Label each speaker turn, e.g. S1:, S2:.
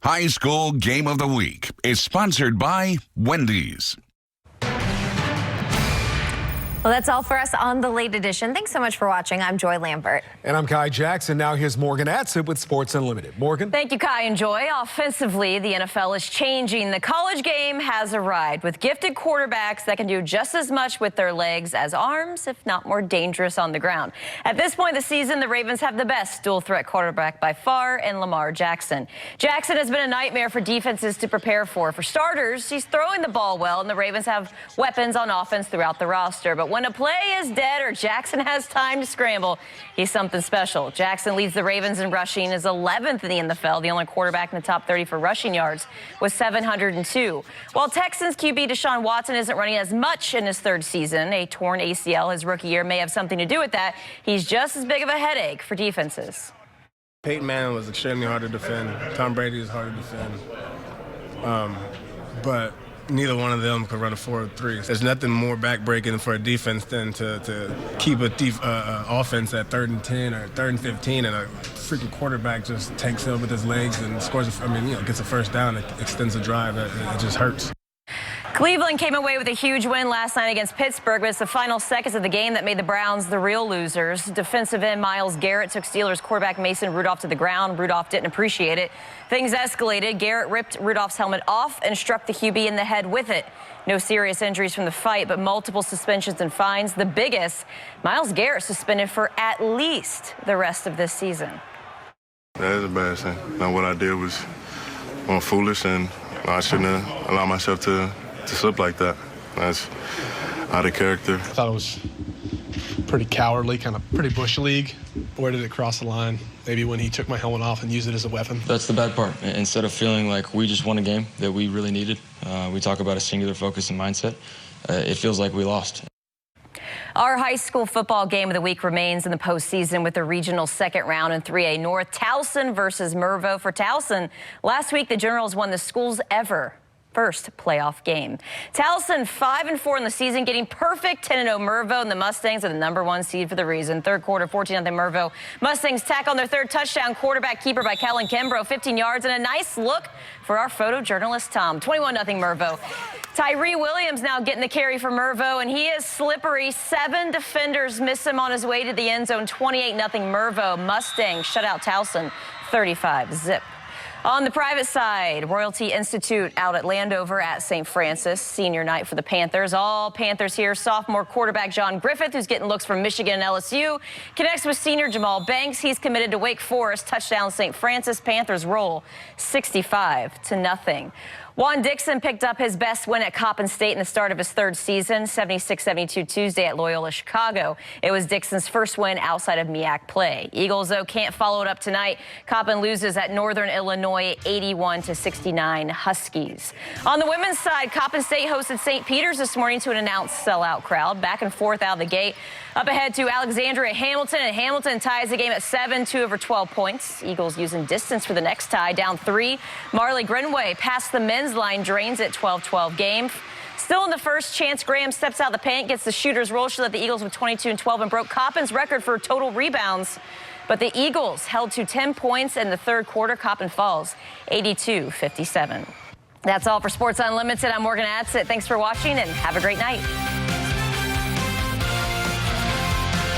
S1: High School Game of the Week is sponsored by Wendy's.
S2: Well, that's all for us on the Late Edition. Thanks so much for watching. I'm Joy Lambert.
S3: And I'm Kai Jackson. Now here's Morgan Atzip with Sports Unlimited. Morgan?
S4: Thank you, Kai and Joy. Offensively, the NFL is changing. The college game has arrived with gifted quarterbacks that can do just as much with their legs as arms, if not more dangerous on the ground. At this point of the season, the Ravens have the best dual-threat quarterback by far in Lamar Jackson. Jackson has been a nightmare for defenses to prepare for. For starters, he's throwing the ball well, and the Ravens have weapons on offense throughout the roster. But when a play is dead or Jackson has time to scramble, he's something special. Jackson leads the Ravens in rushing, is 11th in the NFL, the only quarterback in the top 30 for rushing yards with 702. While Texans QB Deshaun Watson isn't running as much in his third season, a torn ACL his rookie year may have something to do with that. He's just as big of a headache for defenses.
S5: Peyton Manning was extremely hard to defend. Tom Brady is hard to defend. But neither one of them could run a 4-3. There's nothing more backbreaking for a defense than to keep a offense at 3rd and 10 or 3rd and 15, and a freaking quarterback just takes it with his legs and scores. Gets a first down, it extends the drive. It just hurts.
S4: Cleveland came away with a huge win last night against Pittsburgh, but it's the final seconds of the game that made the Browns the real losers. Defensive end Myles Garrett took Steelers quarterback Mason Rudolph to the ground. Rudolph didn't appreciate it. Things escalated. Garrett ripped Rudolph's helmet off and struck the QB in the head with it. No serious injuries from the fight, but multiple suspensions and fines. The biggest, Myles Garrett suspended for at least the rest of this season.
S6: That is a bad thing. Now, what I did was foolish, and I shouldn't have allowed myself to slip like that. That's out of character.
S7: I thought it was pretty cowardly, kind of pretty bush league. Where did it cross the line? Maybe when he took my helmet off and used it as a weapon.
S8: That's the bad part. Instead of feeling like we just won a game that we really needed, we talk about a singular focus and mindset. It feels like we lost.
S4: Our high school football game of the week remains in the postseason with the regional second round in 3A North. Towson versus Mervo. For Towson, last week the Generals won the school's first playoff game. Towson 5-4 in the season, getting perfect 10-0 Mervo, and the Mustangs are the #1 seed for the reason. Third quarter, 14-0 Mervo. Mustangs tack on their third touchdown. Quarterback keeper by Kellen Kimbrough, 15 yards, and a nice look for our photojournalist Tom. 21-0 Mervo. Tyree Williams now getting the carry for Mervo, and he is slippery. 7 defenders miss him on his way to the end zone. 28-0 Mervo. Mustangs shut out Towson 35-0. On the private side, Royalty Institute out at Landover at St. Francis. Senior night for the Panthers. All Panthers here. Sophomore quarterback John Griffith, who's getting looks from Michigan and LSU, connects with senior Jamal Banks. He's committed to Wake Forest. Touchdown St. Francis. Panthers roll 65-0. Juan Dixon picked up his best win at Coppin State in the start of his third season, 76-72 Tuesday at Loyola Chicago. It was Dixon's first win outside of MEAC play. Eagles, though, can't follow it up tonight. Coppin loses at Northern Illinois 81-69 Huskies. On the women's side, Coppin State hosted St. Peter's this morning to an announced sellout crowd. Back and forth out of the gate. Up ahead to Alexandria Hamilton, and Hamilton ties the game at 7, 2 over 12 points. Eagles using distance for the next tie, down 3. Marley Grinway past the men's line, drains at 12-12 game. Still in the first, Chance Graham steps out of the paint, gets the shooter's roll. She led the Eagles with 22-12 and broke Coppin's record for total rebounds. But the Eagles held to 10 points in the third quarter. Coppin falls 82-57. That's all for Sports Unlimited. I'm Morgan Atzit. Thanks for watching and have a great night.